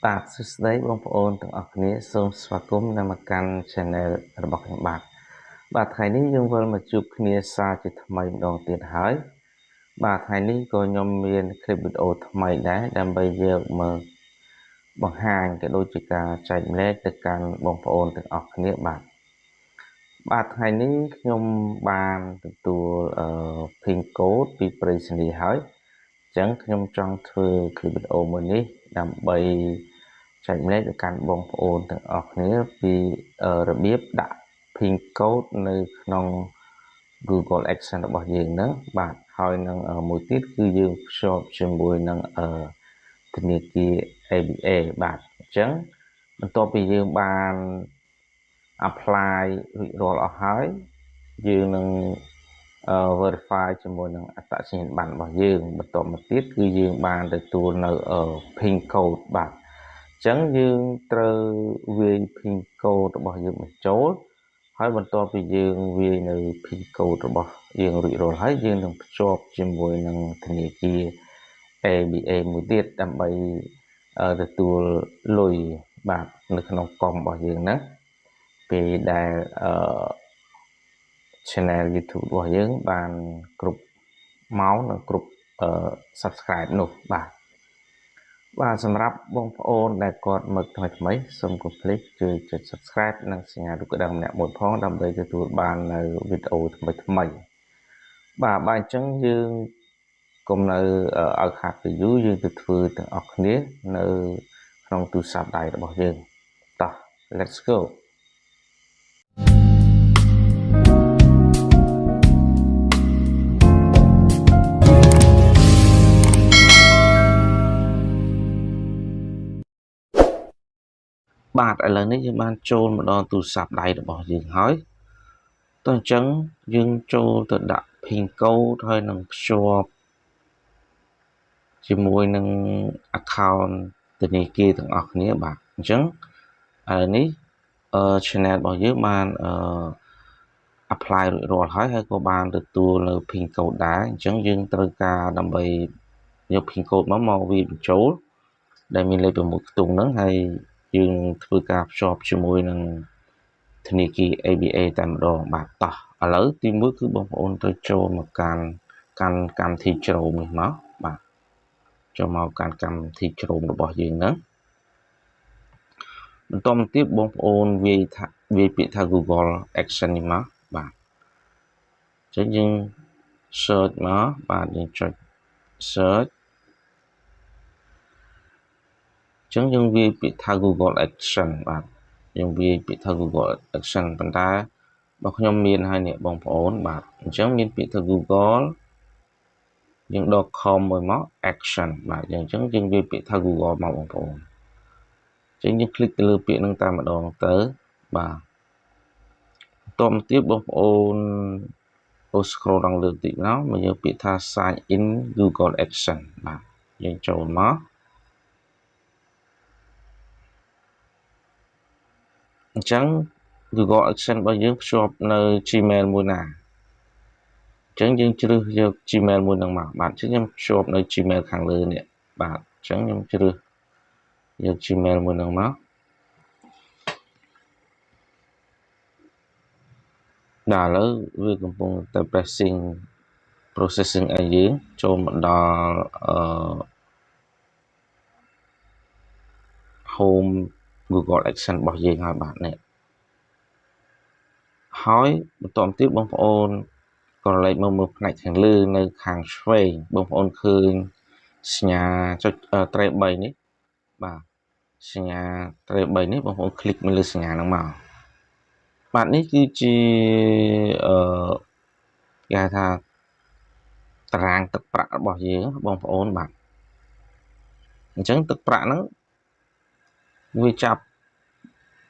បាទសួស្តីបងប្អូនទាំងអស់គ្នាសូមស្វាគមន៍មកកាន់ Channel របស់ខ្ញុំបាទថ្ងៃនេះយើងវិលមកជួបគ្នាសារជាថ្មីម្ដងទៀតហើយបាទថ្ងៃនេះក៏ខ្ញុំមានคลิปវីដេអូថ្មីដែរដើម្បីយកមកបង្ហាញក៏ដូចជាការចែកម្លែកទៅកាន់បងប្អូនទាំងអស់គ្នាបាទថ្ងៃនេះខ្ញុំបានទទួលpin code ពីប្រៃសណីយ៍ហើយអញ្ចឹងខ្ញុំចង់ធ្វើคลิปវីដេអូមួយនេះដើម្បីចែកម្លែកទៅកាន់បងប្អូនទាំងអស់គ្នាពីរបៀបដាក់ pin code នៅក្នុង Google Ads របស់យើងហ្នឹងបាទហើយនឹងមួយទៀតគឺយើងភ្ជាប់ជាមួយនឹងធនាគារ ABA បាទអញ្ចឹងបន្ទាប់ពីយើងបាន apply រួចរាល់អស់ហើយយើងនឹងverify ជាមួយនឹងអត្តសញ្ញាណប័ណ្ណរបស់យើងបន្ទាប់មកទៀតគឺយើងបានទទួលនៅ pin code បាទអញ្ចឹងយើងត្រូវវាយ pin code របស់យើងបញ្ចូលហើយបន្ទាប់ពីយើងវាយនៅ pin code របស់យើងរួចរាល់ហើយយើងនឹងភ្ជាប់ជាមួយនឹងធនាគារ ABA មួយទៀតដើម្បីទទួលលុយបាទនៅក្នុងកុំរបស់យើងហ្នឹងពេលដែលchannel YouTube របស់យើងបានគ្រប់ម៉ោងនិងគ្រប់subscribe នោះបាទសម្រាប់បងប្អូនដែលគាត់មើលថ្មីសូមកុំភ្លេចជួយចុច subscribe និងសញ្ញារូបកណ្ដឹងម្នាក់មួយផងដើម្បីទទួលបាននៅវីដេអូថ្មីបាទអញ្ចឹងយើងកុំនៅឲ្យខាតទៅយូរយើងទៅធ្វើទាំងអស់គ្នានៅក្នុងទូរស័ព្ទដៃរបស់យើងតោះ let's goបាទឥឡូវនេះយើងបានចូលមកដល់ទូរស័ព្ទដៃរបស់យើងហើយតោះអញ្ចឹងយើងចូលទៅដាក់ pin code ហើយនឹងភ្ជាប់ជាមួយនឹង account ធនាគារទាំងអស់គ្នាបាទអញ្ចឹងឥឡូវនេះchannel របស់យើងបាន apply រួចរាល់ហើយក៏បានទទួលនៅ pin code ដែរអញ្ចឹងយើងត្រូវការដើម្បីយក pin code មកវាបញ្ចូលដែលមានលេខ6ខ្ទង់ហ្នឹងហើយយើងធ្វើការភ្ជាប់ជាមួយនឹងធនាគារ ABA តែម្ដងបាទតោះឥឡូវទី1គឺបងប្អូនត្រូវចូលមកកាន់កម្មវិធីជ្រោមនេះមកបាទចូលមកកាន់កម្មវិធីជ្រោមរបស់យើងហ្នឹងបន្តមកទៀតបងប្អូនវាយពាក្យថា Google Action នេះមកបាទអញ្ចឹងយើង search មកបាទយើងចុច search អញ្ចឹងយើងវាយពាក្យថា Google Action បាទយើងវាយពាក្យថា Google Action ប៉ុន្តែបើខ្ញុំមានហើយនេះបងប្អូនបាទអញ្ចឹងមានពាក្យថា Google យើងដក com មួយមក action បាទអញ្ចឹងយើងវាយពាក្យថា Google មកបងប្អូនអញ្ចឹងយើងคลิกទៅលើពាក្យហ្នឹងតែម្ដងទៅបាទបន្តមកទៀតបងប្អូនscroll ដល់លើតិចមកយើងពាក្យថា sign in Google Action បាទយើងចូលមកអញ្ចឹង Google Action របស់យើងភ្ជាប់នៅ Gmail មួយណាអញ្ចឹងយើងជ្រើសយក Gmail មួយហ្នឹងមកបាទអញ្ចឹងខ្ញុំភ្ជាប់នៅ Gmail ខាងលើនេះបាទអញ្ចឹងខ្ញុំជ្រើសយក Gmail មួយហ្នឹងមកដល់ឥឡូវវាកំពុងតែ processing ឲ្យយើងចូលមកដល់home Google Action របស់យើងហើយបាទនេះហើយបន្តមកទៀតបងប្អូនក៏លេខមើលផ្នែកខាងលើនៅខាងឆ្វេងបងប្អូនឃើញសញ្ញាចុចត្រេ3នេះបាទសញ្ញាត្រេ3នេះបងប្អូនคลิกមកលើសញ្ញាហ្នឹងមកបាទនេះគឺជាគេហៅថាតារាងទឹកប្រាក់របស់យើងបងប្អូនបាទអញ្ចឹងទឹកប្រាក់ហ្នឹងវាចាប់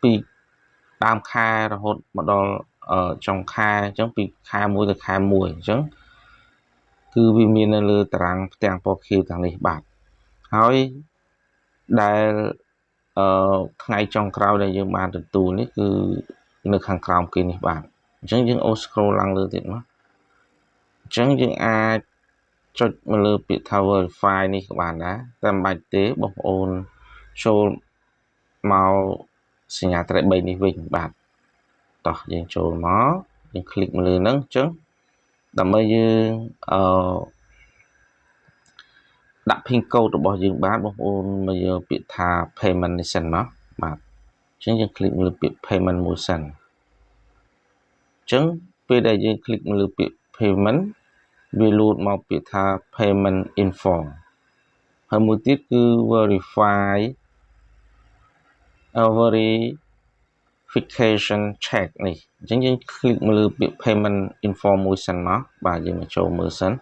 ពីដើមខែរហូតមកដល់ចុងខែអញ្ចឹងពីខែ1ទៅខែ1អញ្ចឹងគឺវាមាននៅលើតារាងផ្ទាំងពណ៌ខៀវទាំងនេះបាទហើយដែលថ្ងៃចុងក្រោយដែលយើងបានទទួលនេះគឺនៅខាងក្រោមគេនេះបាទអញ្ចឹងយើងអូស scroll ឡើងលើទៀតមកអញ្ចឹងយើងអាចចុចមកលើពាក្យថា verify នេះក៏បានដែរតែមិនបាច់ទេបងប្អូន ចូលមកសញ្ញាត្រី3នេះវិញបាទតោះយើងចូលមកយើងคลิกមកលើហ្នឹងអញ្ចឹងដើម្បីយើងដាក់ pin code របស់យើងបានបងប្អូនមកយកពាក្យថា payment នេះសិនមកបាទអញ្ចឹងយើង click លើពាក្យ payment មួយសិនអញ្ចឹងពេលដែលយើង click លើពាក្យ payment វាលោតមកពាក្យថា payment inform ហើយមួយទៀតគឺ verification check នេះអញ្ចឹងយើង click មកលើពាក្យ payment inform មួយសិនមកបាទយើងមកចូលមើលសិន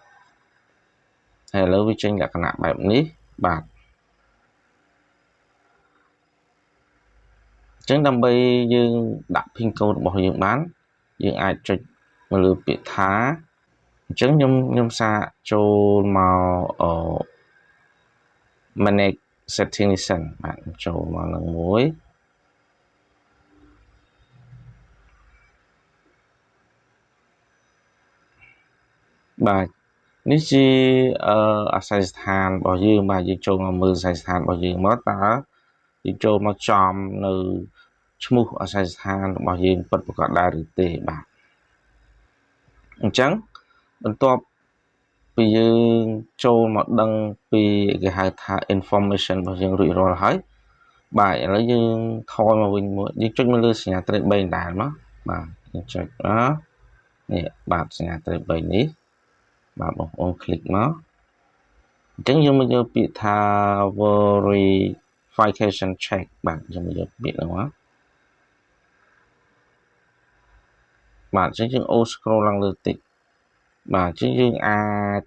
ហើយឥឡូវវាចេញលក្ខណៈបែបនេះបាទអញ្ចឹងដើម្បីយើងដាក់ pin code របស់យើងបានយើងអាចចុចមកលើពាក្យថាអញ្ចឹងខ្ញុំសាកចូលមក manage setting នេះសិនបាទចូលមកនឹងមួយបាទនេះជាអាស័យដ្ឋានរបស់យើងបាទយើងចូលមកមើលអាស័យដ្ឋានរបស់យើងមកតើយើងចូលមកចំនៅឈ្មោះអាស័យដ្ឋានរបស់យើងពិតប្រាកដដែរឬទេបាទអញ្ចឹងបន្ទាប់ពីយើងចូលមកដឹងពីគេហៅថា information របស់យើងរួចរាល់ហើយបាទឥឡូវយើងថយមកវិញមួយយើងចុចមកលើសញ្ញាត្រី3ដែរមកបាទយើងចុចនេះបាទសញ្ញាត្រី3នេះបាទបងប្អូនคลิกមកអញ្ចឹងយើងមកយកពាក្យថា verification check បាទយើងមកយកពាក្យហ្នឹងមកបាទអញ្ចឹងយើងអូ scroll ឡើងលើតិចបាទអញ្ចឹងយើងអាច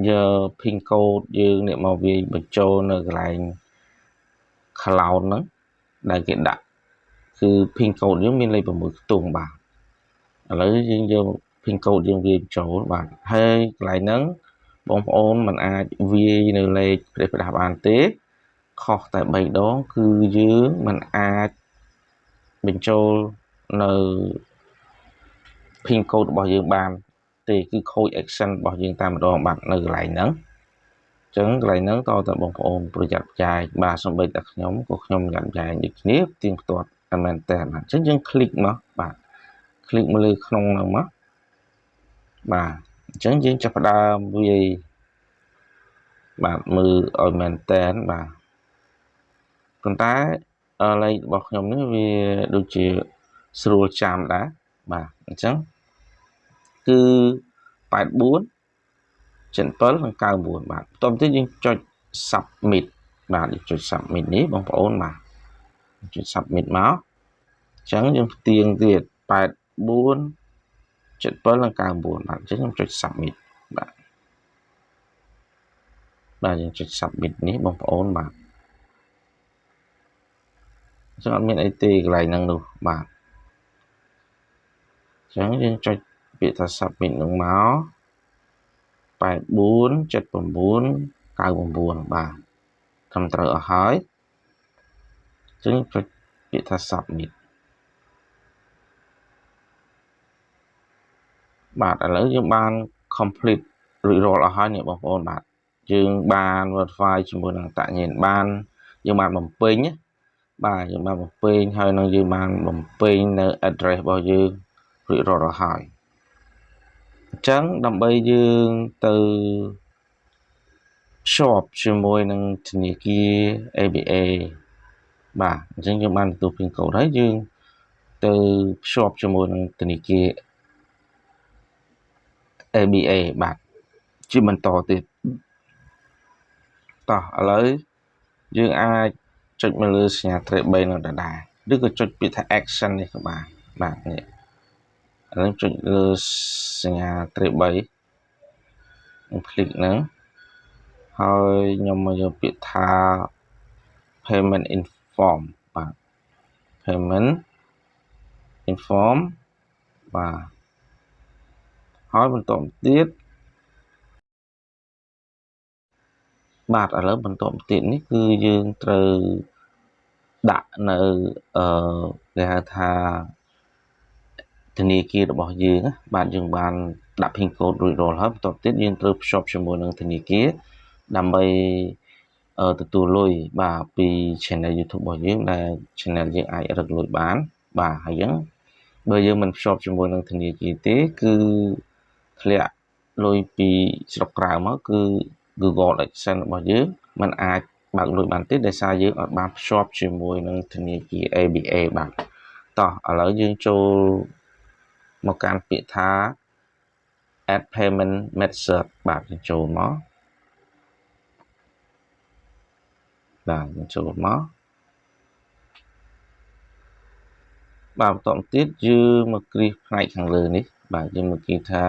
យក pin code យើងនេះមកវាយបញ្ចូលនៅកន្លែង cloud ហ្នឹងដែលគេដាក់គឺ pin code យើងមានលេខ6ខ្ទង់បាទឥឡូវយើងយក pin code យើងវាយចូលបាទហើយកន្លែងហ្នឹងបងប្អូនមិនអាចវាយនៅលេខផ្ដេសផ្ដាស់បានទេខុសតែ3ដងគឺយើងមិនអាចបញ្ចូលនៅ pin code របស់យើងបានទេគឺខូច action របស់យើងតែម្ដងបាទនៅកន្លែងហ្នឹងអញ្ចឹងកន្លែងហ្នឹងតើតើបងប្អូនប្រយ័ត្នប្រយែងបាទសូម្បីតែខ្ញុំក៏ខ្ញុំប្រយ័ត្នប្រយែងដូចគ្នាទៀងផ្ទាត់តែមែនតើបាទអញ្ចឹងយើង click មកបាទ click មកលើក្នុងហ្នឹងមកបាទអញ្ចឹងយើងចាប់ផ្ដើមវាយបាទមើលឲ្យមែនតើបាទប៉ុន្តែលេខរបស់ខ្ញុំនេះវាដូចជាស្រួលចាំដែរបាទអញ្ចឹងគឺ84 77និង99បាទបន្ទាប់ទៀតយើងចុច submit បាទយើងចុច submit នេះបងប្អូនបាទចុច submit មកអញ្ចឹងយើងផ្ទៀងទៀត84 77និង99បាទអញ្ចឹងខ្ញុំចុច submit បាទយើងចុច submit នេះបងប្អូនបាទអញ្ចឹងអត់មានអីទេកន្លែងហ្នឹងនោះបាទអញ្ចឹងយើងចុចពាក្យថា submit នឹងមក84 79 99បាទត្រឹមត្រូវអស់ហើយអញ្ចឹងចុចពាក្យថា submit បាទឥឡូវយើងបាន complete រួចរាល់អស់ហើយនេះបងប្អូនបាទយើងបាន verify ជាមួយនឹងអត្តសញ្ញាណបានយើងបានបំពេញបាទយើងបានបំពេញហើយនឹងយើងបានបំពេញនៅ address របស់យើងរួចរាល់ហើយអញ្ចឹងដើម្បីយើងទៅភ្ជាប់ជាមួយនឹងធនាគារ ABA បាទអញ្ចឹងយើងបានទទួល pin code ហើយយើងទៅភ្ជាប់ជាមួយនឹងធនាគារ ABA បាទជាបន្តទៀតតោះឥឡូវយើងអាចចុចមកលើសញ្ញាត្រី3នោះដែរឬក៏ចុចពាក្យថា action នេះក៏បានបាទនេះឥឡូវចុចលើសញ្ញាត្រី3ខ្ញុំคลิกហ្នឹងហើយខ្ញុំមកយកពាក្យថា payment inform បាទ payment inform បាទហើយបន្តទៀតបាទឥឡូវបន្តទៀតនេះគឺយើងត្រូវដាក់នៅគេហៅថាធនាគាររបស់យើងបាទយើងបានដាក់ pin code រួចរាល់ហើយបន្តទៀតយើងត្រូវភ្ជាប់ជាមួយនឹងធនាគារដើម្បី ទទួលលុយបាទពី channel YouTube របស់យើងដែល channel យើងអាចរកលុយបានបាទហើយអញ្ចឹងបើយើងមិនភ្ជាប់ជាមួយនឹងធនាគារទេគឺធ្លាក់លុយពីស្រុកក្រៅមកគឺ Google AdSense របស់យើងมันអាចបើកលុយបានទេដោយសារយើងអត់បានភ្ជាប់ជាមួយនឹងធនាគារ ABA បាទតោះឥឡូវយើងចូលមកកាន់ពាក្យថា add payment method បាទយើងចូលមកបាទយើងចូលមកបាទបន្តទៀតយើងមកគ្រីសផ្នែកខាងលើនេះបាទយើងមកគេថា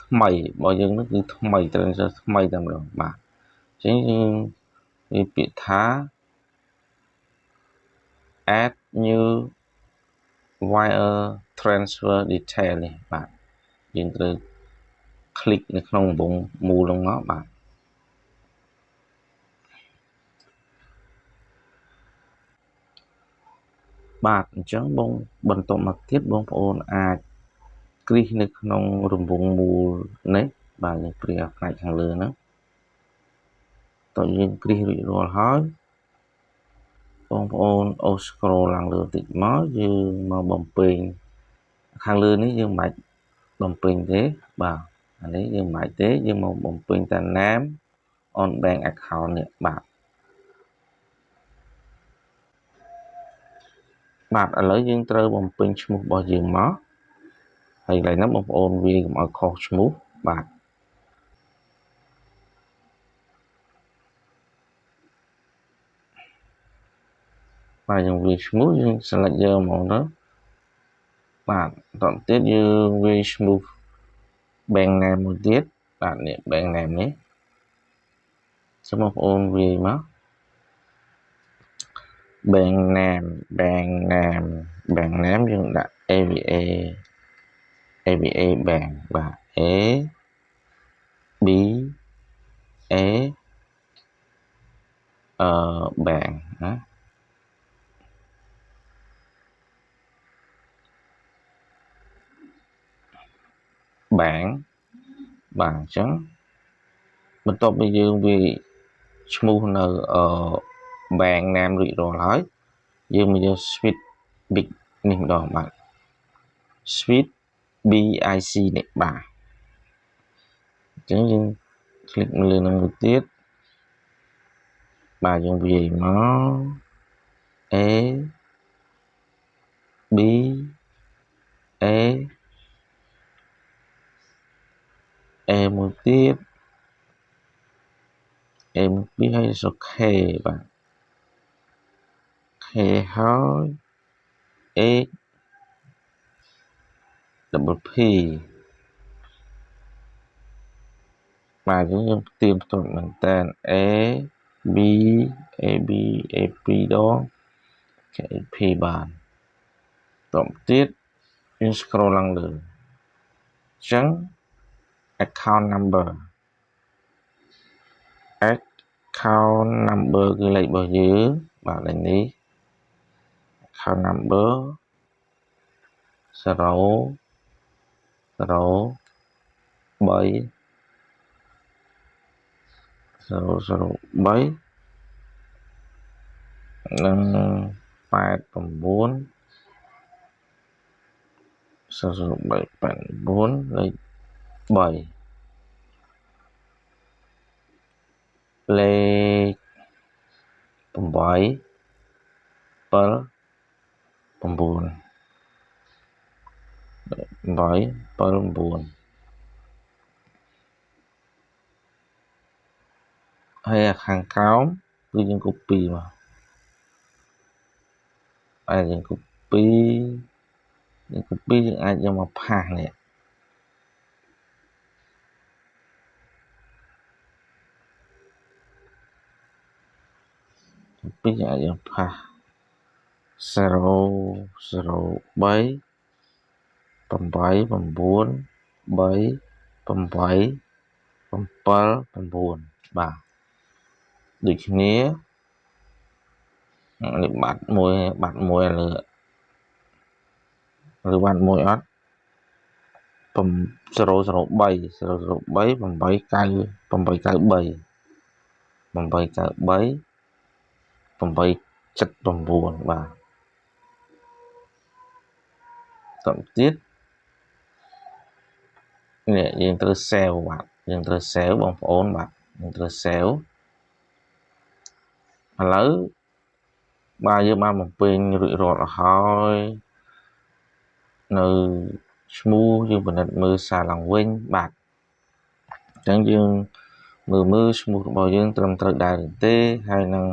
ថ្មីរបស់យើងនោះគឺថ្មីត្រូវថ្មីតែម្ដងបាទអញ្ចឹងយើងមានពាក្យថា add new wire transfer detail នេះបាទយើងត្រូវคลิกនៅក្នុងដំបងមូលហ្នឹងមកបាទអញ្ចឹងបងបន្តមកទៀតបងប្អូនអាចគ្រីសនៅក្នុងរង្វង់មូលនេះបាទយើងគ្រីសផ្នែកខាងលើហ្នឹងតើយើងគ្រីសរួចរាល់ហើយបងប្អូនអូស scroll ឡើងលើតិចមកយើងមកបំពេញខាងលើនេះយើងមិនបាច់បំពេញទេបាទអានេះយើងមិនបាច់ទេយើងមកបំពេញតែ name on bank account នេះបាទឥឡូវយើងត្រូវបំពេញឈ្មោះរបស់យើងមកហើយកន្លែងហ្នឹងបងប្អូនវាកុំឲ្យខុសឈ្មោះបាទយើងវាឈ្មោះយើង select យកហ្មងទៅបាទបន្តទៀតយើងវាឈ្មោះ bank name មួយទៀតបាទនេះ bank name នេះសូមបងប្អូនវាមក bank name យើងដាក់ ABA bank បាទ A B A bank ណា bank បាទអញ្ចឹងបន្ទាប់ពីយើងវាឈ្មោះនៅbank name រួចរាល់ហើយយើងមកយក switch big នេះម្ដងបាទ switch BIC នេះបាទអញ្ចឹងយើងคลิกលើនឹងមួយទៀតបាទយើងវាយមក A B A មួយទៀត A មួយទៀតហើយសុខ K បាទ K ហើយ X double P បាទយើងផ្ទៀងផ្ទាត់មែនតើ A B A P ដង K P បាទតបទៀតយើង scroll ឡើងលើអញ្ចឹង account number គឺលេខរបស់យើងបាទលេខនេះ account number 0 និង89 លេខ 3លេខ 8 7 9 ហើយខាងក្រោមគឺយើង copy មកហើយយើង copy យើងអាចយកមកផាសនេះយើងអាចយកផាស 003 8 9 3 8 7 9បាទដូចគ្នានេះបាត់មួយលើឬបាត់មួយអត់003 893 893 879 បាទតទៀត នេះយើងត្រូវ save បាទយើងត្រូវ save បងប្អូនបាទយើងត្រូវ save ឥឡូវបាទយើងបានបំពេញរួចរាល់ហើយនៅឈ្មោះយើងពិនិត្យមើលសារឡើងវិញបាទអញ្ចឹងយើងមើលឈ្មោះរបស់យើងត្រឹមត្រូវដែរឬទេហើយនឹង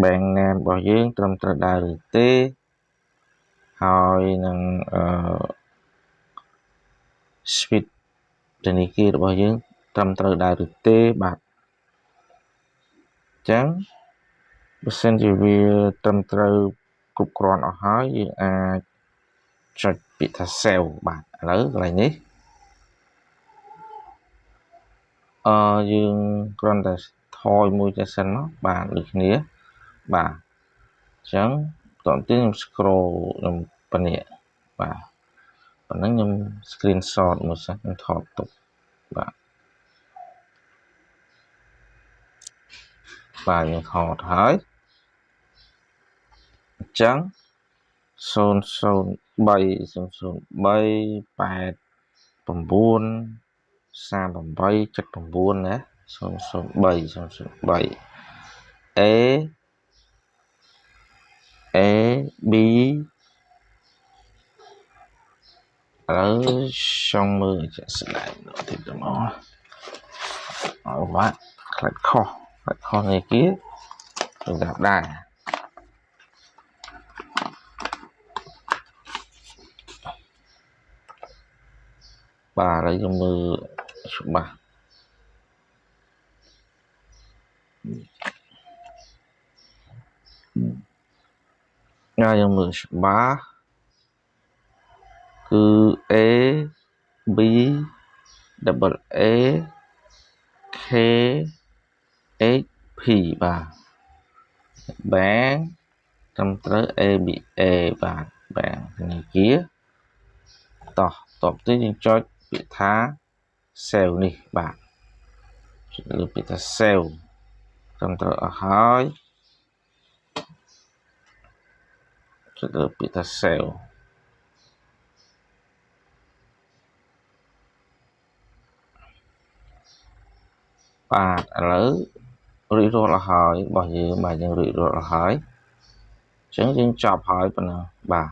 bank name របស់យើងត្រឹមត្រូវដែរឬទេហើយនឹងSWIFT ធនាគាររបស់យើងត្រឹមត្រូវដែរឬទេបាទអញ្ចឹងបើសិនជាវាត្រឹមត្រូវគ្រប់គ្រាន់អស់ហើយយើងអាចចុចពាក្យថា save បាទឥឡូវកន្លែងនេះយើងគ្រាន់តែថយមួយទៅសិនមកបាទដូចគ្នាបាទអញ្ចឹងតោះទៀតខ្ញុំ scroll ខ្ញុំបនិយាយបាទប៉ុណ្ណឹងខ្ញុំ screenshot មួយសិនខ្ញុំថតទុកបាទខ្ញុំថតហើយអញ្ចឹង003 003 8 9 38 79ណា 003 A B ឥឡូវចង់មើលជាក់ស្ដែងដល់ទៀតទៅមកអត់បាទខ្លាចខុសនេះគេទៅដាក់ដែរបាទឥឡូវយើងមើលច្បាស់យើងមើលច្បាស់គឺ A B double A K H P បាទ bank ត្រឹមត្រូវ ABA បាទ bank ធនាគារតបទៅយើងចុចពាក្យថា save នេះបាទចុចលើពាក្យថា save ត្រឹមត្រូវអស់ហើយចុចលើពាក្យថា save បាទឥឡូវរួចរាល់ហើយរបស់យើងបាទយើងរួចរាល់ហើយអញ្ចឹងយើងចប់ហើយប៉ុណ្ណឹងបាទ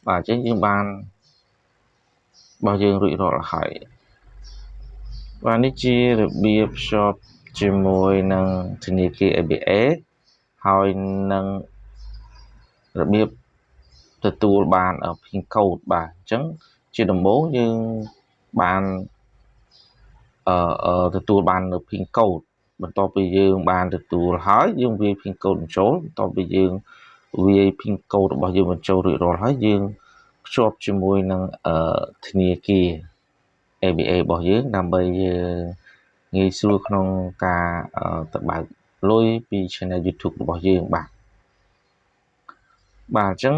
អញ្ចឹងយើងបានរបស់យើងរួចរាល់ហើយបាទនេះជារបៀបភ្ជាប់ជាមួយនឹងធនាគារ ABA ហើយនឹងរបៀបទទួលបាន PIN code បាទអញ្ចឹងជាដំបូងយើងបានទទួលបាននៅ PIN code បន្ទាប់ពីយើងបានទទួលហើយយើងវាយ PIN code បញ្ចូលបន្ទាប់ពីយើងវាយ PIN code របស់យើងបញ្ចូលរួចរាល់ហើយយើងភ្ជាប់ជាមួយនឹងធនាគារ ABA របស់យើងដើម្បីយើងងាយស្រួលក្នុងការទៅបើកលុយពី channel YouTube របស់យើងបាទអញ្ចឹង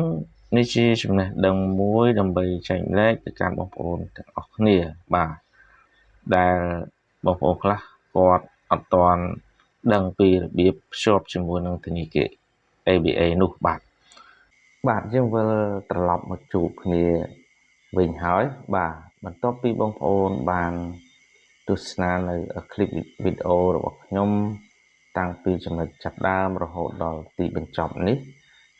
នេះជាចំណេះដឹងមួយដើម្បីចែកលែកទៅកាន់បងប្អូនទាំងអស់គ្នាបាទដែលបងប្អូនខ្លះគាត់អត់ទាន់ដឹងពីរបៀបភ្ជាប់ជាមួយនឹងធនាគារ ABA នោះបាទយើងវិលត្រឡប់មកជួបគ្នាវិញហើយបាទបន្ទាប់ពីបងប្អូនបានទស្សនានៅคลิปវីដេអូរបស់ខ្ញុំតាំងពីចំណុចចាប់ដើមរហូតដល់ទីបញ្ចប់នេះ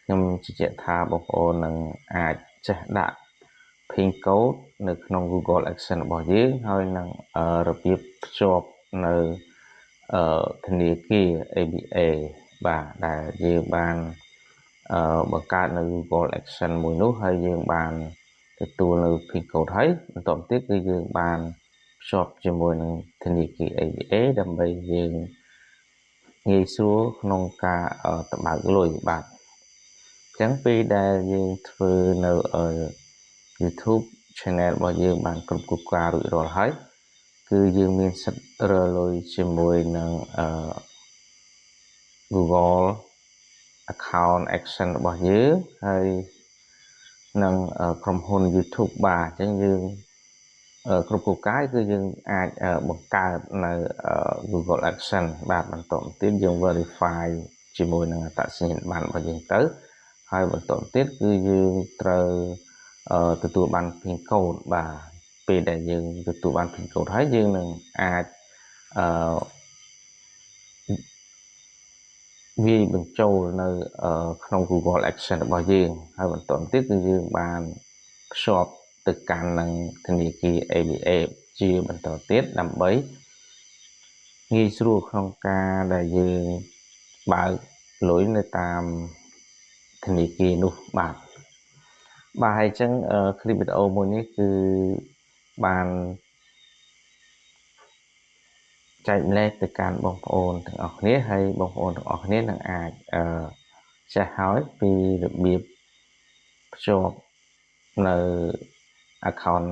ខ្ញុំជឿជាក់ថាបងប្អូននឹងអាចចេះដាក់ PIN code នៅក្នុង Google Account របស់យើងហើយនឹងរបៀបភ្ជាប់នៅធនាគារ ABA បាទដែលយើងបានបង្កើតនៅ Google Account មួយនោះហើយយើងបានទទួលនៅ PIN code ហើយបន្ទាប់ទៀតគឺយើងបានភ្ជាប់ជាមួយនឹងធនាគារ ABA ដើម្បីយើងងាយស្រួលក្នុងការទៅបើកលុយបាទអញ្ចឹងពេលដែលយើងធ្វើនៅ YouTube channel របស់យើងបានគ្រប់ការរួចរាល់ហើយគឺយើងមានសិទ្ធិរើលុយជាមួយនឹង Google account action របស់យើងហើយនឹងក្រុមហ៊ុន YouTube បាទអញ្ចឹងយើង គ្រប់គូកាយគឺយើងអាចបង្កើតនៅ Google AdSense បាទបន្តទៀតយើង verify ជាមួយនឹងអត្តសញ្ញាណប័ណ្ណរបស់យើងទៅហើយបន្តទៀតគឺយើងត្រូវទទួលបាន PIN code បាទពេលដែលយើងទទួលបាន PIN code ហើយយើងនឹងអាចវាយបញ្ចូលនៅក្នុង Google AdSense របស់យើងហើយបន្តទៀតគឺយើងបានភ្ជាប់ទៅកាន់នឹងធនាគារ ABA ជាបន្តទៀតដើម្បីងាយស្រួលក្នុងការដែលយើងបើកលុយនៅតាមធនាគារនោះបាទហើយអញ្ចឹងคลิปវីដេអូមួយនេះគឺបានចែកម្លែកទៅកាន់បងប្អូនទាំងអស់គ្នាហើយបងប្អូនទាំងអស់គ្នានឹងអាចចេះហើយពីរបៀបភ្ជាប់នៅ account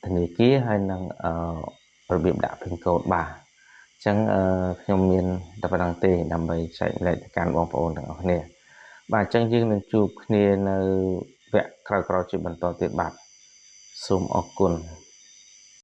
ធនាគារហើយនឹងរបៀបដាក់ PIN code បាទអញ្ចឹងខ្ញុំមានតែប៉ុណ្្នឹងទេដើម្បីចែកម្លែកទៅកាន់បងប្អូនទាំងអស់គ្នាបាទអញ្ចឹងយើងនឹងជួបគ្នានៅវគ្គក្រោយៗជាបន្តទៀតបាទសូមអរគុណ